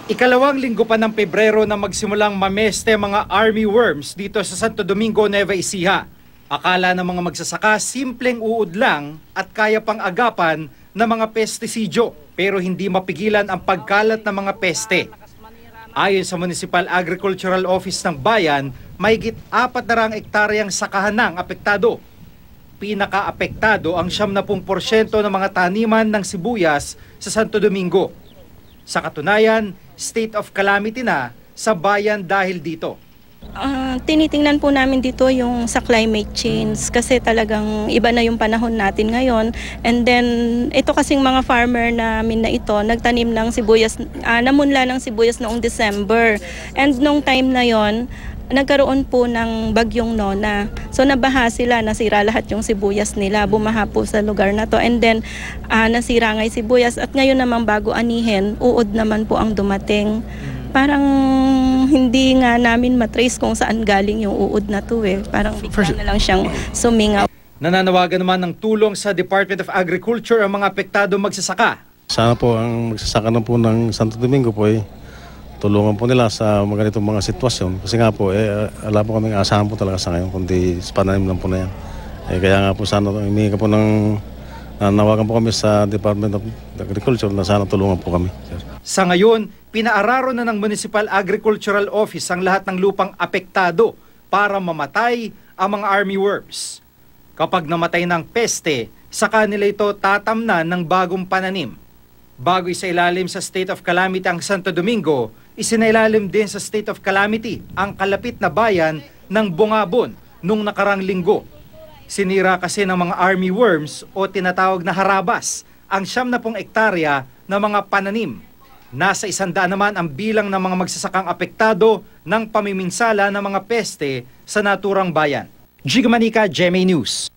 Ikalawang linggo pa ng Pebrero na magsimulang mameste mga army worms dito sa Santo Domingo, Nueva Ecija. Akala ng mga magsasaka simpleng uod lang at kaya pang agapan ng mga pestisidyo, pero hindi mapigilan ang pagkalat ng mga peste. Ayon sa Municipal Agricultural Office ng Bayan, mahigit 400 ektaryang sakahan ng apektado. Pinaka-apektado ang 70% ng mga taniman ng sibuyas sa Santo Domingo. Sa katunayan, state of calamity na sa bayan dahil dito. Tinitingnan po namin dito yung sa climate change kasi talagang iba na yung panahon natin ngayon. And then ito kasing mga farmer namin na ito, nagtanim ng sibuyas, namunla ng sibuyas noong December. And nung time na yon, nagkaroon po ng bagyong Nona. So nabaha sila, nasira lahat yung sibuyas nila, bumaha po sa lugar na to. And then nasira nga yung sibuyas at ngayon naman bago anihin, uod naman po ang dumating. Parang hindi nga namin matrace kung saan galing yung uod na to eh. Parang bigla na lang siyang sumingaw. Nananawagan naman ng tulong sa Department of Agriculture ang mga apektado magsasaka. Sana po ang magsasaka na po ng Santo Domingo po tulungan po nila sa mga ganitong mga sitwasyon. Kasi nga po, wala po kaming asahan po talaga sa ngayon, kundi sa pananim lang po na yan. Kaya nga po sana, humingi ka po nanawagan po kami sa Department of Agriculture na sana tulungan po kami. Sa ngayon, pinaararo na ng Municipal Agricultural Office ang lahat ng lupang apektado para mamatay ang mga army worms. Kapag namatay ng peste, saka nila ito tatamnan ng bagong pananim. Bago isailalim sa state of calamity ang Santo Domingo, isinailalim din sa state of calamity ang kalapit na bayan ng Bungabon nung nakarang linggo. Sinira kasi ng mga army worms o tinatawag na harabas ang 70 hektarya ng mga pananim. Nasa 100 naman ang bilang ng mga magsasakang apektado ng pamiminsala ng mga peste sa naturang bayan. Giga Manica, GMA News.